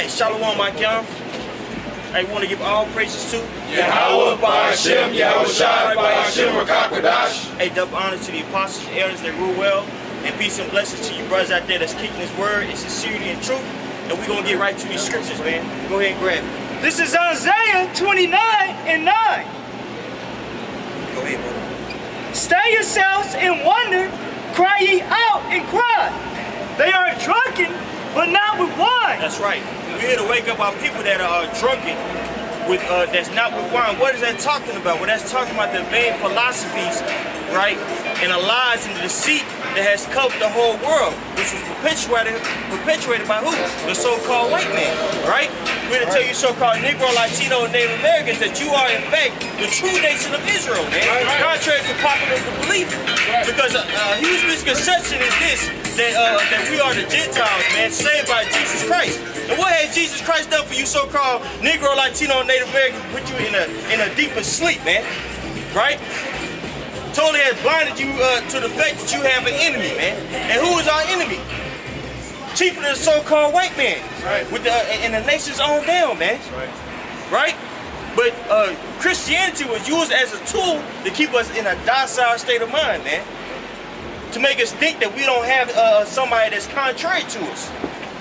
Hey, Shalom, my young. I want to give all praises to Yahweh by Hashem, Yahweh Shai by Hashem Rakakadash. Hey, double honor to the apostles and elders that rule well. And peace and blessings to you brothers out there that's keeping his word in sincerity and truth. And we're going to get right to these scriptures, man. Go ahead and grab it. This is Isaiah 29 and 9. Go ahead, brother. Stay yourselves in wonder, cry ye out and cry. They are drunken, but not with wine. That's right. We're here to wake up our people that are drunken with that's not with wine. What is that talking about? Well, that's talking about the vain philosophies, right? And the lies and the deceit that has covered the whole world, which was perpetuated by who? The so-called white man, right? We're going to tell you so-called Negro, Latino, and Native Americans that you are, in fact, the true nation of Israel, man. Contrary to popular belief. Because a huge misconception is this, that we are the Gentiles, man, saved by Jesus Christ. And what has Jesus Christ done for you so-called Negro, Latino, and Native Americans? Put you in a deeper sleep, man, right? Totally has blinded you to the fact that you have an enemy, man. And who is our enemy? Chief of the so-called white man, right? With in the nation's own down, man. Right? But Christianity was used as a tool to keep us in a docile state of mind, man. To make us think that we don't have somebody that's contrary to us.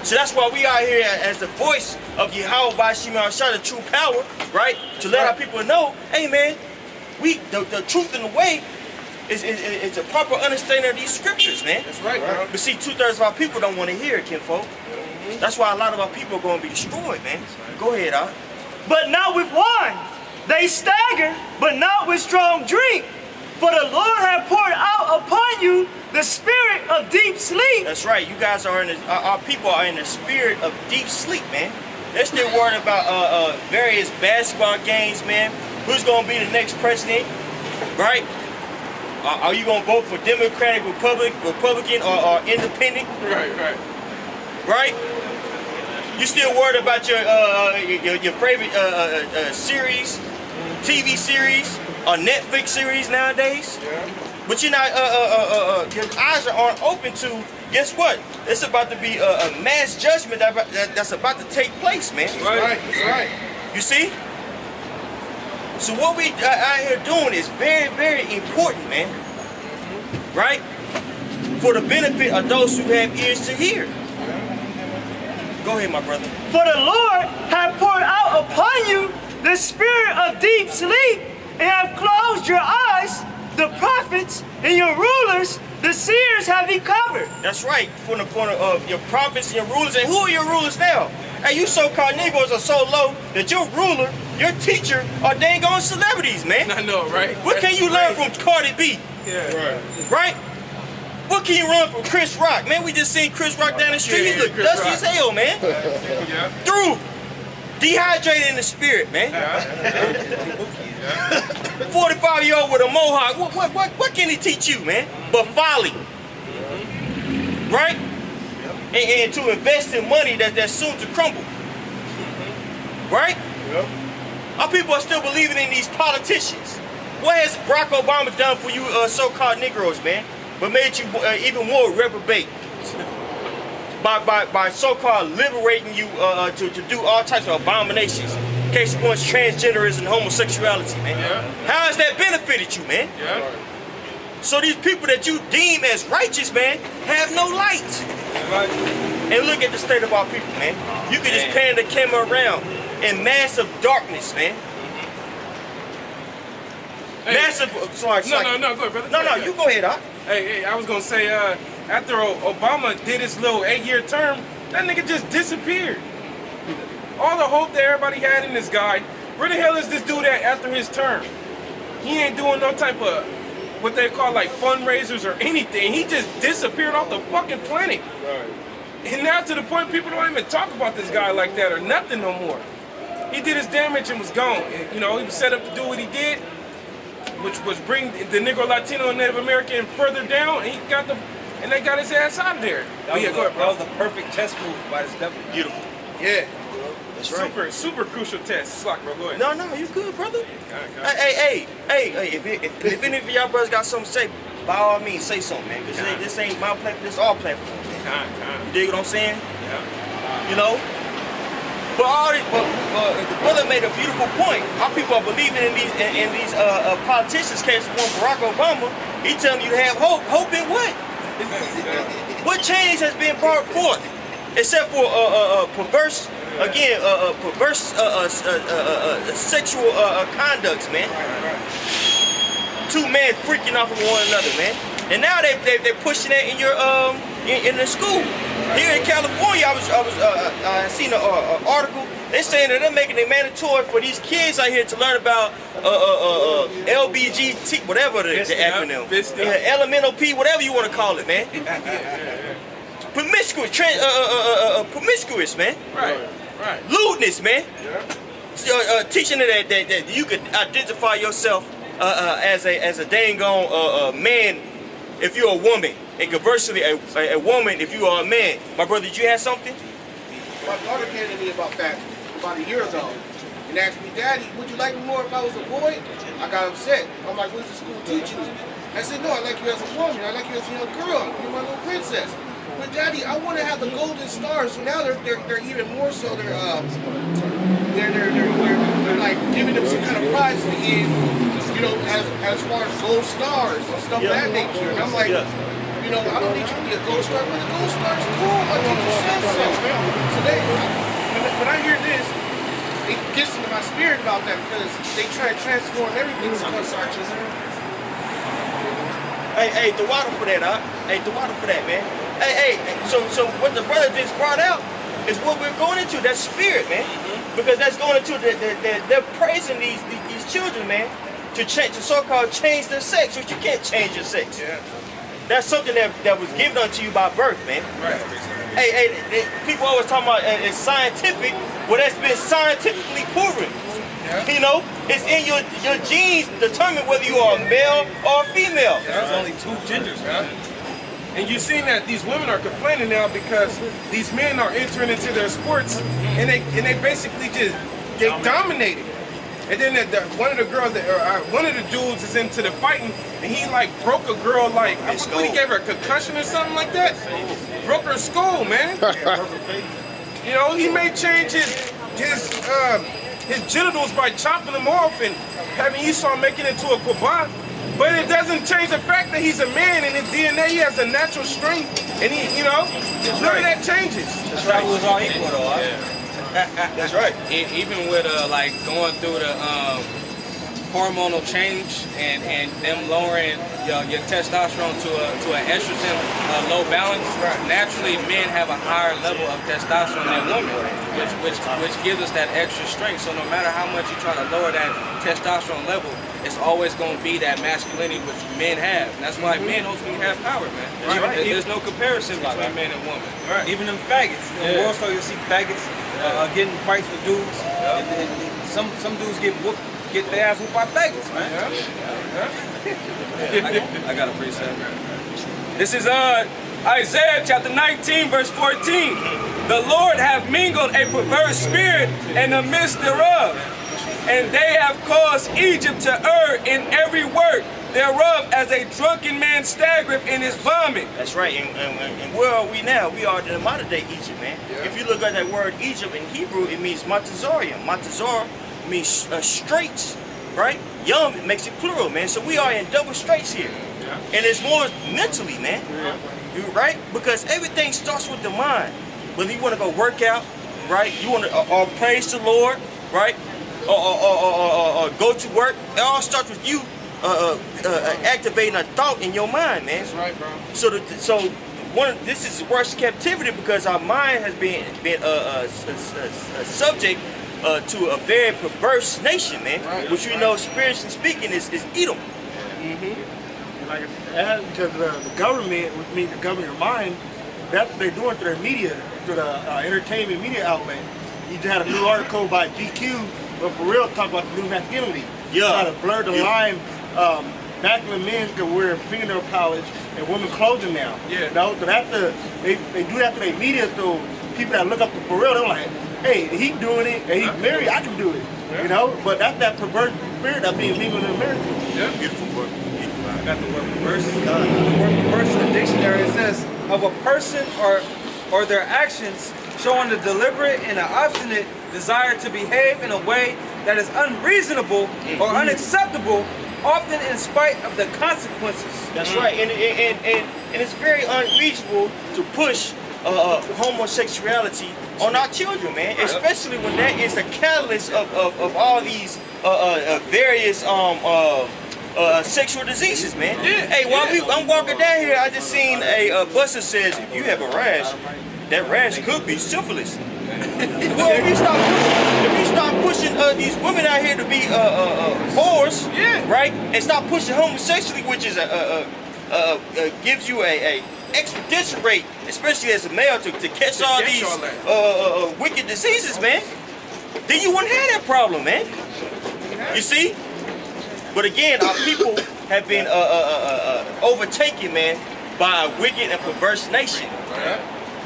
So that's why we are here as the voice of Yahweh by Shema Shah, the true power, right? To let our people know, hey, man, the truth and the way is a proper understanding of these scriptures, man. That's right, bro. But see, 2/3 of our people don't want to hear it, kinfolk. That's why a lot of our people are going to be destroyed, man. Go ahead, Al. But not with wine. They stagger, but not with strong drink. For the Lord hath poured out upon you the spirit of deep sleep. That's right. You guys are our people are in the spirit of deep sleep, man. They're still worried about various basketball games, man. Who's going to be the next president, right? Are you going to vote for Democratic, Republican, or independent? Right? You still worried about your favorite series, TV series, or Netflix series nowadays? Yeah. But you're not, your eyes aren't open to, guess what? It's about to be a mass judgment that's about to take place, man. That's right. You see? So what we out here doing is very, very important, man. Right? For the benefit of those who have ears to hear. Go ahead, my brother. For the Lord hath poured out upon you the spirit of deep sleep, and have closed your eyes, the prophets and your rulers, the seers have he covered. That's right. From the point of your prophets and your rulers. And who are your rulers now? Hey, you so-called Negroes are so low that your ruler, your teacher, are dang on celebrities, man. I know, right? What can you learn from Cardi B? Yeah. Right? What can you learn from Chris Rock? Man, we just seen Chris Rock down the street. He look dusty as hell, man. Through. Dehydrated in the spirit, man. 45-year-old with a mohawk. What can he teach you, man? But folly. Right? And to invest in money that's soon to crumble. Right? Our people are still believing in these politicians. What has Barack Obama done for you so-called Negroes, man? But made you even more reprobate. By so-called liberating you to do all types of abominations. Case in point, transgenderism and homosexuality, man. How has that benefited you, man? So these people that you deem as righteous, man, have no light. And look at the state of our people, man. You can just pan the camera around in massive darkness, man. Hey, massive. Sorry. No, go ahead, brother. No, you go ahead, Doc. Hey, I was gonna say, after Obama did his little 8-year term, that nigga just disappeared. All the hope that everybody had in this guy, where the hell is this dude at after his term? He ain't doing no type of what they call like fundraisers or anything. He just disappeared off the fucking planet. And now to the point people don't even talk about this guy like that or nothing no more. He did his damage and was gone. And, you know, he was set up to do what he did, which was bring the Negro, Latino, and Native American further down, and they got his ass out of there. That was the perfect chess move by this devil. Beautiful. Yeah. That's right. Super crucial test. Slack, bro. Go ahead. No, you good, brother. Hey, if any of y'all brothers got something to say, by all means, say something, man. Because this ain't my platform, this is our platform, man. You dig what I'm saying? Yeah. You know? But the brother made a beautiful point. Our people are believing in these politicians. Case one, Barack Obama. He telling you to have hope. Hope in what? What change has been brought forth, except for perverse sexual conducts, man. Two men freaking off of one another, man. And now they're pushing that in your in the school. Here in California, I seen an article. They're saying that they're making it mandatory for these kids out here to learn about LBGT, whatever the acronym, elemental P, whatever you want to call it, man. Promiscuous, man. Right. Lewdness, man. Teaching that you could identify yourself as a dang on man if you're a woman, and conversely a woman if you are a man. My brother, did you have something? My daughter came to me about that about a year ago and asked me, Daddy, would you like me more if I was a boy? I got upset. I'm like, what's the school teaching you? I said, no, I like you as a woman. I like you as a young girl. You're my little princess. But Daddy, I want to have the golden stars. So now they're even more so. They're like giving them some kind of prize at the end, you know, as far as gold stars and stuff of that nature. And I'm like, you know, I don't need you to be a gold star, but a gold star is cool. My teacher said so. So when I hear this, it gets into my spirit about that because they try to transform everything to our children. Hey, the water for that, huh? Hey, the water for that, man. Hey, so what the brother just brought out is what we're going into, that spirit, man. Because that's going into, they're praising these children, man, to so-called change their sex, which you can't change your sex. Yeah. That's something that was given unto you by birth, man. Right. Hey, people always talking about it's scientific. Well, that's been scientifically proven. Yeah. You know, it's in your genes determine whether you are a male or a female. There's only two genders, man. And you've seen that these women are complaining now because these men are entering into their sports and they basically just get dominated. And then one of the girls, one of the dudes is into the fighting, and he like broke a girl like I forget, he gave her a concussion or something like that. Broke her skull, man. You know, he may change his genitals by chopping them off and having Esau make it into a quabah. But it doesn't change the fact that he's a man and his DNA, he has a natural strength, and he, you know, none of that changes. That's right. We was all equal, though. That's right. Even with like going through the hormonal change and them lowering your testosterone to an estrogen low balance, naturally men have a higher level of testosterone than women, which gives us that extra strength. So no matter how much you try to lower that testosterone level, it's always going to be that masculinity which men have. And that's why men ultimately have power, man. Right. There's no comparison between men and women. Right. Even them faggots. In the world store, you'll see faggots getting fights with dudes. And some dudes get their ass whooped by faggots, man. I got a precept. This is Isaiah chapter 19, verse 14. The Lord hath mingled a perverse spirit in the midst thereof, and they have caused Egypt to err in every work thereof, as a drunken man staggereth in his vomit. That's right. And where are we now? We are in the modern day Egypt, man. Yeah. If you look at that word Egypt in Hebrew, it means Matazorium. Matazor means straits, right? Yum makes it plural, man. So we are in double straits here. Yeah. And it's more mentally, man. Yeah. You right? Because everything starts with the mind. Whether you want to go work out, right? You want to or praise the Lord, right? Or go to work. It all starts with you activating a thought in your mind, man. That's right, bro. So this is worse captivity because our mind has been subject to a very perverse nation, man. Right, which we know, spiritually speaking, is Edom. Like, because the government, which means to govern your mind, that's what they're doing through their media, through the entertainment media outlet. You just had a new article by GQ, but for real, talk about the new masculinity. Yeah. Try to blur the line. Masculine men can wear fingernail polish and women clothing now. Yeah. You know, so they do that to their media, so people that look up to for real, they're like, hey, he doing it, and he's married, I can do it. Yeah. You know, but that's that perverse spirit that being legal in America. Yeah. Beautiful word. I got the word perverse. The word perverse in the dictionary, it says of a person or or their actions showing a deliberate and an obstinate desire to behave in a way that is unreasonable or unacceptable, often in spite of the consequences. That's right, and it's very unreasonable to push homosexuality on our children, man. Especially when that is the catalyst of all these various sexual diseases, man. Hey, while I'm walking down here, I just seen a bus that says if you have a rash, that rash could be syphilis. Well, if you start pushing these women out here to be whores, right, and stop pushing homosexuality, which is gives you a extradition rate, especially as a male, to catch all these wicked diseases, man, then you wouldn't have that problem, man. You see? But again, our people have been overtaken, man, by a wicked and perverse nation.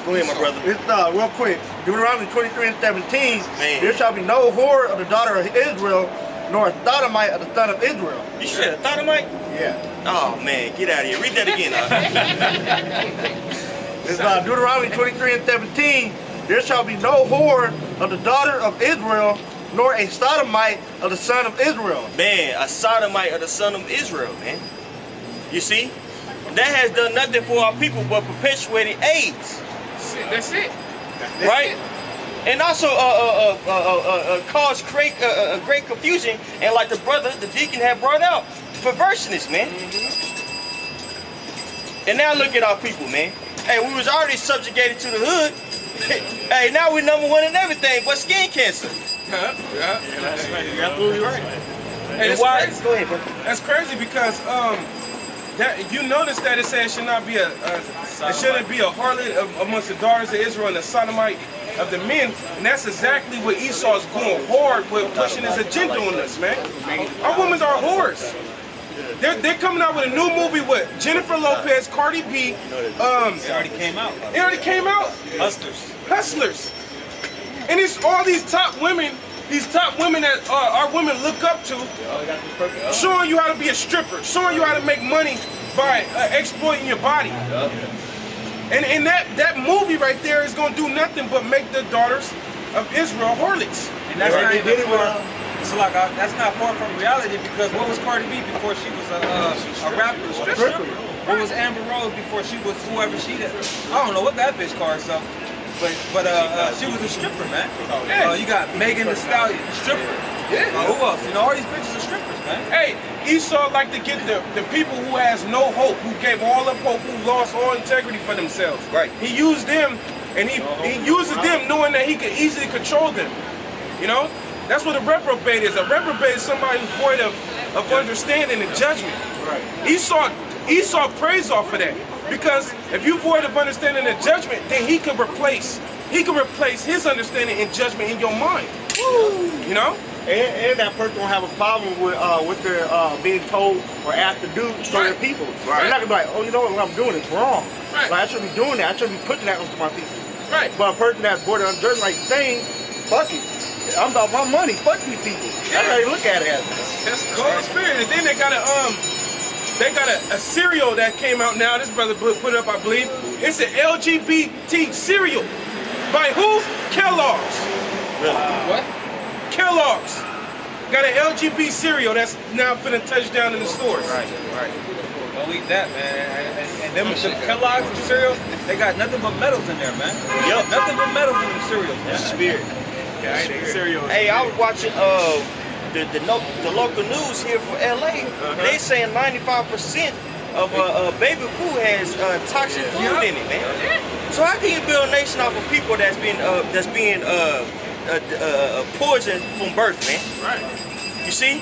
Go ahead, my brother. It's real quick. Deuteronomy 23:17. There shall be no whore of the daughter of Israel, nor a sodomite of the son of Israel. You said a sodomite? Yeah. Oh man, get out of here. Read that again. It's Deuteronomy 23:17. There shall be no whore of the daughter of Israel, nor a sodomite of the son of Israel. Man, a sodomite of the son of Israel, man. You see? That has done nothing for our people but perpetuated AIDS. That's it. Right? And also cause great confusion, and like the brother, the deacon had brought out, perverseness, man. And now look at our people, man. Hey, we was already subjugated to the hood. Hey, now we're #1 in everything but skin cancer. Yeah, that's right. You're absolutely right. Hey, that's why? crazy. Go ahead, bro. That's crazy because that you notice that it says should not be it shouldn't be a harlot amongst the daughters of Israel and a sodomite of the men, and that's exactly what Esau's going hard with, pushing his agenda on us, man. Our women are whores. They're coming out with a new movie with Jennifer Lopez, Cardi B. It already came out. It already came out. Hustlers. And it's all these top women that our women look up to, showing you how to be a stripper, showing you how to make money by exploiting your body. And that movie right there is going to do nothing but make the daughters of Israel harlots. And that's not even far. It's like that's not far from reality, because what was Cardi B before she was a rapper? What was Amber Rose before she was whoever she did? I don't know what that bitch called herself. But she was a stripper, man. You got Megan Thee Stallion, stripper. Who else? You know, all these bitches are strippers, man. Hey, Esau like to get the people who has no hope, who gave all up hope, who lost all integrity for themselves. Right. He used them, and he uses them knowing that he could easily control them. You know? That's what a reprobate is. A reprobate is somebody who's void of understanding and judgment. Right. Esau prays off of that. Because if you void of understanding and judgment, then he could replace his understanding and judgment in your mind. You know? And that person will have a problem with what they're being told or asked to do to their people. They're not gonna be like, oh, you know what I'm doing is wrong. Like, I shouldn't be doing that. I shouldn't be putting that onto my people. Right. But a person that's void of understanding, like saying, fuck it. I'm about my money. Fuck these people. That's how they look at it. That's the Holy Spirit. And then they got a cereal that came out now. This brother put it up, I believe. It's an LGBT cereal. By who? Kellogg's. What? Kellogg's. Got an LGBT cereal that's now finna touch down in the stores. Right. Don't eat that, man. And them Kellogg's and cereals, they got nothing but metals in there, man. Yep. Nothing but metals in them cereals, man. Spirit. Hey, I was watching the local news here for LA. They saying 95% of baby food has toxic food in it, man. So how can you build a nation off of people that's being poisoned from birth, man? Right. You see,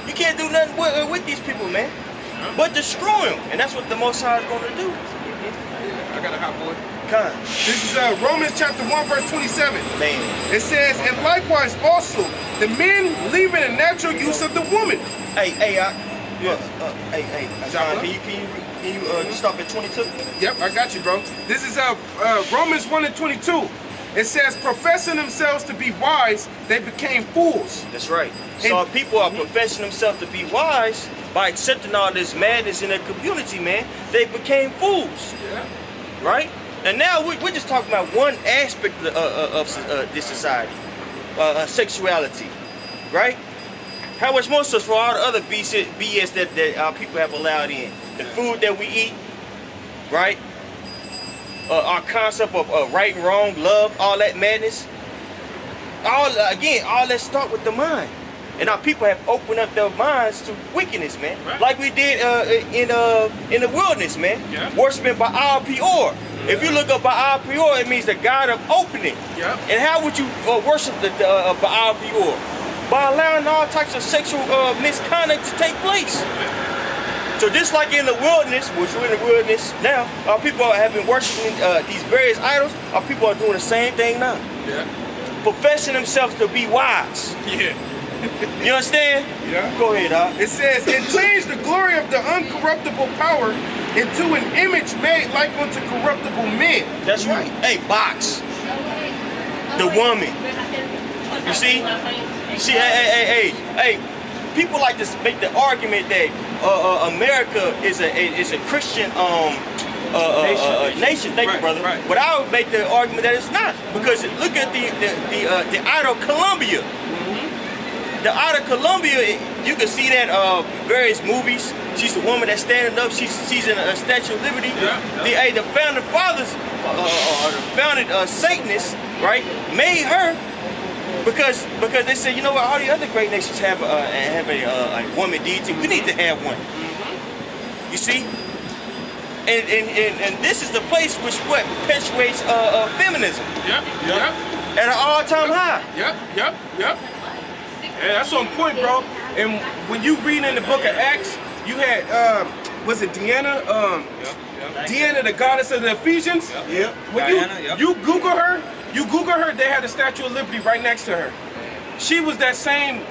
you can't do nothing with these people, man, but destroy them, and that's what the Most High is going to do. I got a hot boy. This is Romans chapter 1 verse 27. Man. It says, and likewise also the men leaving the natural use of the woman. Hey, John, can you stop at 22? Yep, I got you, bro. This is Romans 1:22. It says, professing themselves to be wise, they became fools. That's right. So our people are professing themselves to be wise by accepting all this madness in their community, man. They became fools. Yeah. Right? And now we're just talking about one aspect of this society, sexuality, right? How much more so for all the other BS that our people have allowed in? The food that we eat, right? Our concept of right and wrong, love, all that madness. All that start with the mind. And our people have opened up their minds to wickedness, man. Right. Like we did in the wilderness, man. Yeah. Worshiping Baal Peor. If you look up Baal Peor, it means the God of opening. Yeah. And how would you worship the Baal Peor? By allowing all types of sexual misconduct to take place. So just like in the wilderness, which we're in the wilderness now, our people have been worshiping these various idols. Our people are doing the same thing now. Yeah. Professing themselves to be wise. Yeah. You understand? Yeah. Go ahead, Doc. It says, and change the glory of the uncorruptible power into an image made like unto corruptible men. That's right. Hey, box. The woman. You see? Hey. People like to make the argument that America is a Christian nation. Thank you, brother. Right. But I would make the argument that it's not, because look at the idol Columbia. The idol Columbia, you can see that various movies. She's a woman that's standing up. She's in a Statue of Liberty. Yeah. The founding fathers, the founded Satanists, right, made her. Because they said, you know what, all the other great nations have a woman deity. We need to have one. You see? And this is the place which perpetuates feminism. At an all-time high. Yep. Yeah, that's on point, bro. And when you read in the book of Acts, you had was it Diana? Diana, the goddess of the Ephesians. Yeah. When you Google her. They had the Statue of Liberty right next to her. She was that same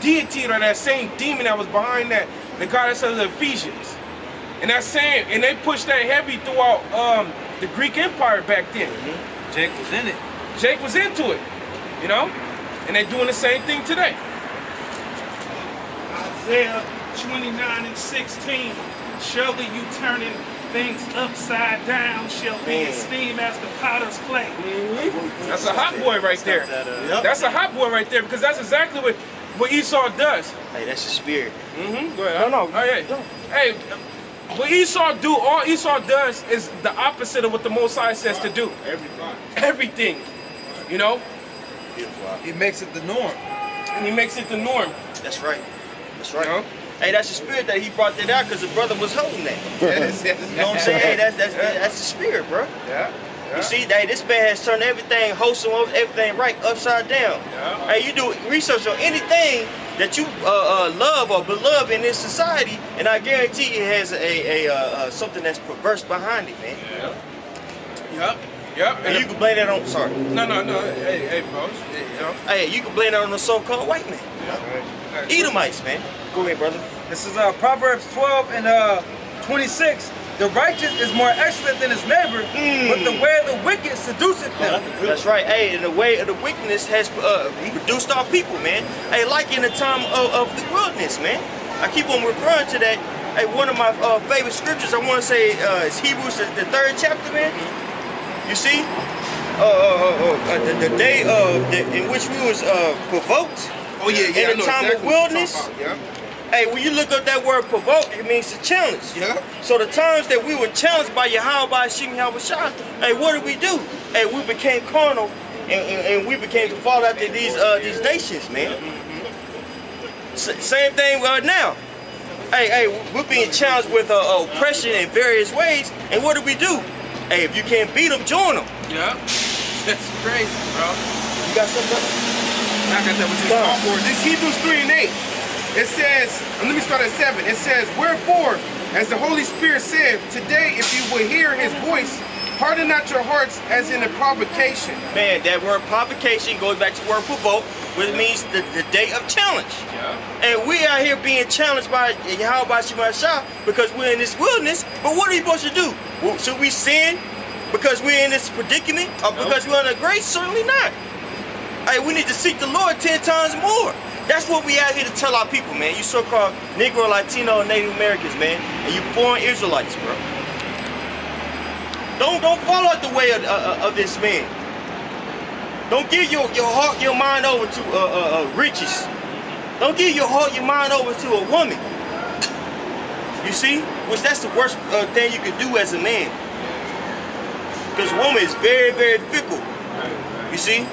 deity or that same demon that was behind that, the goddess of the Ephesians. And and they pushed that heavy throughout the Greek Empire back then. Mm-hmm. Jake was in it. Jake was into it, you know? And they're doing the same thing today. Isaiah 29:16, surely you turning things upside down shall be esteemed as the potter's clay. Mm-hmm. That's a hot boy right there. That's a hot boy right there, because that's exactly what Esau does. Hey, that's the spirit. Mm-hmm. Go ahead. No. Hey, what all Esau does is the opposite of what the Most High says to do. Everything. You know? He makes it the norm. And he makes it the norm. That's right. You know? Hey, that's the spirit that he brought that out because the brother was holding that. Yes. You know what I'm saying? Hey, that's the spirit, bro. Yeah. You see, hey, this man has turned everything wholesome, everything right upside down. Yeah. Hey, you do research on anything that you love or beloved in this society, and I guarantee it has a something that's perverse behind it, man. Yep. And you can blame that on. Sorry. No. Hey, bro. Hey, you can blame that on the so-called white man. Yeah. Edomites, man. Go ahead, brother. This is Proverbs 12 and 26. The righteous is more excellent than his neighbor, but the way of the wicked seduceth them. That's right. Hey, and the way of the wickedness has produced our people, man. Hey, like in the time of the wilderness, man. I keep on referring to that. Hey, one of my favorite scriptures, I want to say, is Hebrews, the 3rd chapter, man. You see? The day in which we was provoked. Oh, yeah. In the time of wilderness. Hey, when you look up that word provoke, it means to challenge. Yeah. So the times that we were challenged by Yahweh Shem Yahushua, hey, what did we do? Hey, we became carnal and we became to fall after these nations, man. Same thing now. Hey, we're being challenged with oppression in various ways, and what do we do? Hey, if you can't beat them, join them. Yeah. That's crazy, bro. You got something else? I got that with this call for. This Hebrews 3 and 8. It says, let me start at 7. It says, wherefore, as the Holy Spirit said, today if you will hear his voice, harden not your hearts as in a provocation. Man, that word provocation goes back to the word provoke, which means the day of challenge. Yeah. And we are here being challenged by Yahweh Shemashah because we're in this wilderness, but what are we supposed to do? Should we sin because we're in this predicament or because we're under grace? Certainly not. Hey, we need to seek the Lord 10 times more. That's what we out here to tell our people, man. You so-called Negro, Latino, and Native Americans, man. And you foreign Israelites, bro. Don't follow out the way of this man. Don't give your heart, your mind over to riches. Don't give your heart, your mind over to a woman. You see? Which that's the worst thing you can do as a man. Because woman is very, very fickle. You see?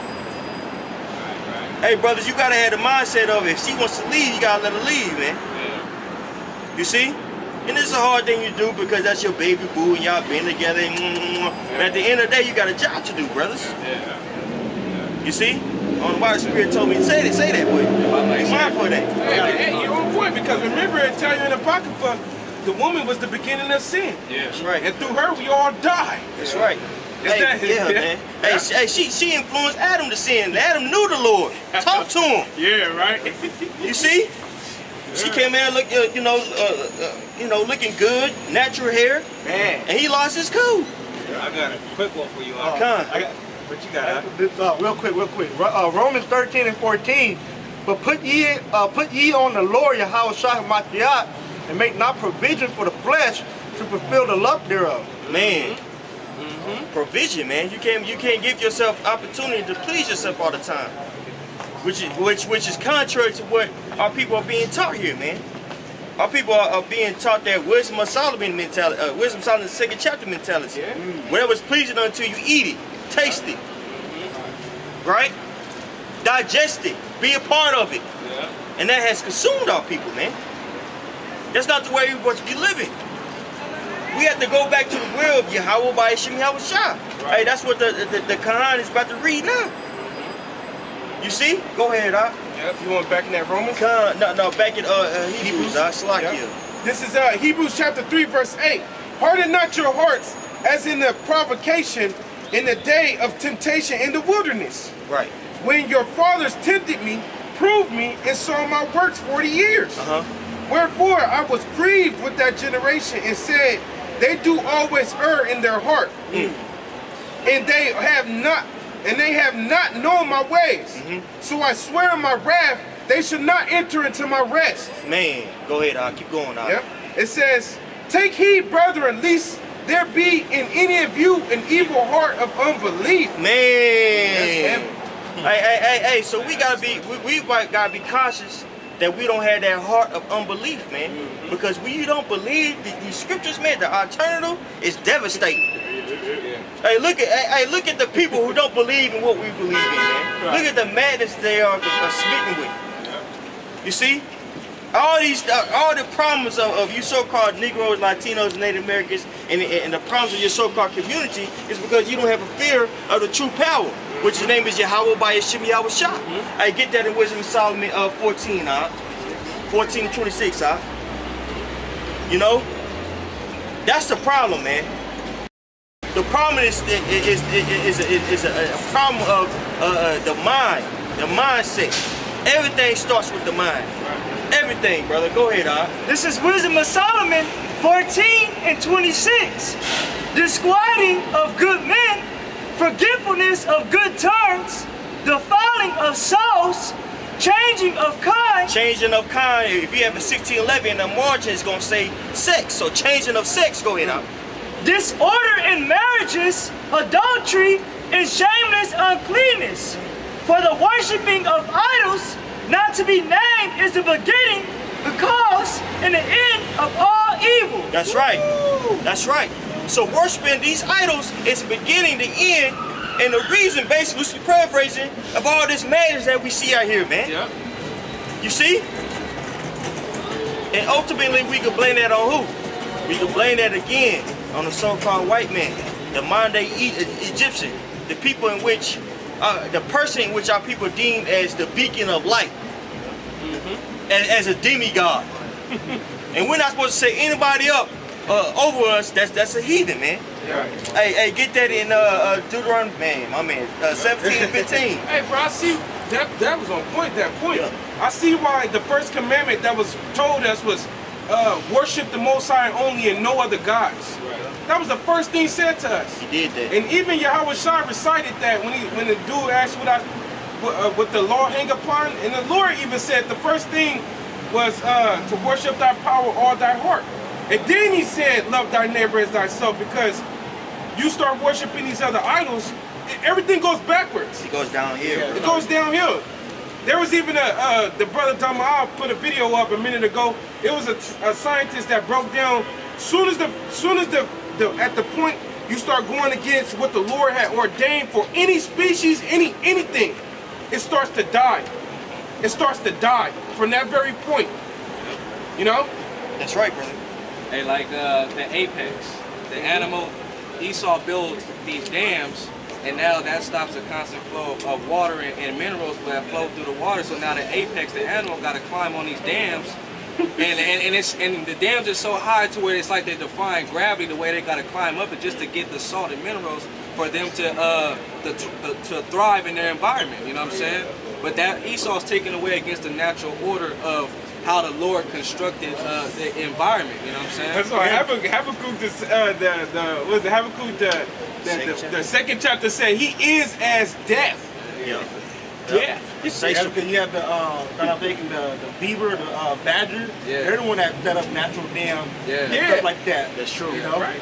Hey, brothers, you gotta have the mindset of if she wants to leave, you gotta let her leave, man. You see? And it's a hard thing you do because that's your baby boo and y'all been together. But at the end of the day, you got a job to do, brothers. You see? I don't know why the Spirit told me to say that, boy. Be mindful of that. Hey, you're on point because remember it tell you in the Apocrypha, the woman was the beginning of sin. Yeah, that's right. And through her, we all die. That's right. Man. Hey, she influenced Adam to sin. Adam knew the Lord. Talk to him. Yeah, right. You see? She came in, looking good, natural hair, man, and he lost his cool. I got a quick one for you. What you got? Real quick. Romans 13 and 14. But put ye on the Lord Yahweh Shah Mashiach, and make not provision for the flesh to fulfill the lust thereof. Man. Provision, man. You can't give yourself opportunity to please yourself all the time, which is contrary to what our people are being taught here, man. Our people are being taught that wisdom of Solomon mentality, wisdom of Solomon's second chapter mentality. Whatever's pleasing unto you, eat it, taste it, right? Digest it, be a part of it, and that has consumed our people, man. That's not the way we're supposed to be living. We have to go back to the will of Yahweh by Hashem Yahweh Shah. Hey, that's what the Quran is about to read now. You see? Go ahead, Doc. Yep, you want back in that Romans? No, back in Hebrews, Doc. Salakia. This is Hebrews chapter 3, verse 8. Harden not your hearts as in the provocation in the day of temptation in the wilderness. Right. When your fathers tempted me, proved me, and saw my works 40 years. Wherefore I was grieved with that generation and said, they do always err in their heart, and they have not known my ways. So I swear in my wrath, they should not enter into my rest. Man, go ahead, I'll keep going. Yep. It says, take heed, brethren, lest there be in any of you an evil heart of unbelief. Man. Hey, so we gotta be cautious that we don't have that heart of unbelief, man. Because when you don't believe these scriptures, man, the alternative is devastating. Hey, look at the people who don't believe in what we believe in, man. Look at the madness they are smitten with. You see? All the problems of you so-called Negroes, Latinos, Native Americans, and the problems of your so-called community is because you don't have a fear of the true power, which his name is Yahweh by Hashem Yahweh Shah. I get that in Wisdom of Solomon 14, 14 and 26, You know? That's the problem, man. The problem is a problem of the mind, the mindset. Everything starts with the mind. Everything, brother. Go ahead, This is Wisdom of Solomon 14 and 26. Disquieting of good men, forgetfulness of good terms, defiling of souls, changing of kind. Changing of kind. If you have a 1611 in the margin, it's going to say sex. So changing of sex. Go ahead, Disorder in marriages, adultery, and shameless uncleanness. For the worshiping of idols, not to be named, is the beginning, the cause, and the end of all evil. That's right. That's right. So worshiping these idols is the beginning, the end, and the reason, basically, loosely paraphrasing, of all this madness that we see out here, man. Yep. You see? And ultimately, we can blame that on who? We can blame that again on the so-called white man, the modern-day Egyptian, the people in which, the person in which our people deem as the beacon of light, as a demigod. And we're not supposed to set anybody up over us. That's a heathen, man. Hey, get that in Deuteronomy, man, my man, 17 and 15. Hey, bro, I see that was on point. That point. Yeah. I see why the first commandment that was told us was worship the Most High only and no other gods. That was the first thing said to us. He did that. And even Yahweh Shah recited that when the dude asked what the law hang upon, and the Lord even said the first thing was to worship thy power all thy heart. And then he said, love thy neighbor as thyself, because you start worshiping these other idols, everything goes backwards. It goes downhill. It goes downhill. There was even the brother Dama put a video up a minute ago. It was a scientist that broke down. Soon as at the point you start going against what the Lord had ordained for any species, anything, it starts to die. It starts to die from that very point. You know? That's right, brother. Hey, like the apex, the animal, Esau built these dams, and now that stops the constant flow of water and minerals that flow through the water. So now the apex, the animal, got to climb on these dams, and the dams are so high to where it's like they define gravity the way they got to climb up it just to get the salt and minerals for them to thrive in their environment. You know what I'm saying? But that Esau's taken away against the natural order of how the Lord constructed the environment. You know what I'm saying? That's why Habakkuk, the second chapter said he is as death. Yeah. Death. You have the beaver, the badger. Yeah. They're the one that set up natural dams, and stuff like that. That's true. You know? Right.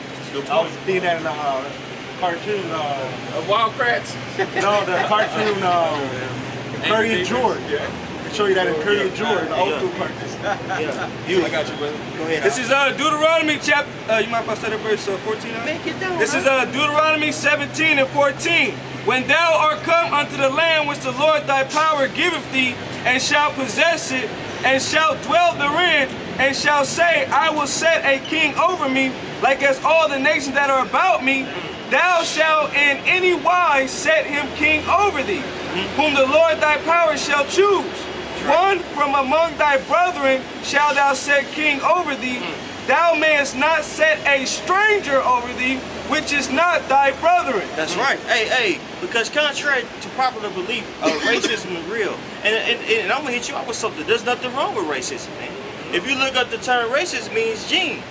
I was seeing that in the cartoon. Wild Kratts. No, the cartoon Curry and George. Yeah. They show you that in Curry and George, the old school cartoon. I got you, brother. Go ahead. This is Deuteronomy chapter, you mind if I say that verse 14? Make it down. This is Deuteronomy 17 and 14. When thou art come unto the land which the Lord thy power giveth thee, and shalt possess it, and shalt dwell therein, and shalt say, I will set a king over me, like as all the nations that are about me, thou shalt in any wise set him king over thee, whom the Lord thy power shall choose. One from among thy brethren shalt thou set king over thee. Thou mayest not set a stranger over thee, which is not thy brethren. That's right. Hey, because contrary to popular belief, racism is real. And I'm gonna hit you up with something. There's nothing wrong with racism, man. If you look up the term racist, means gene.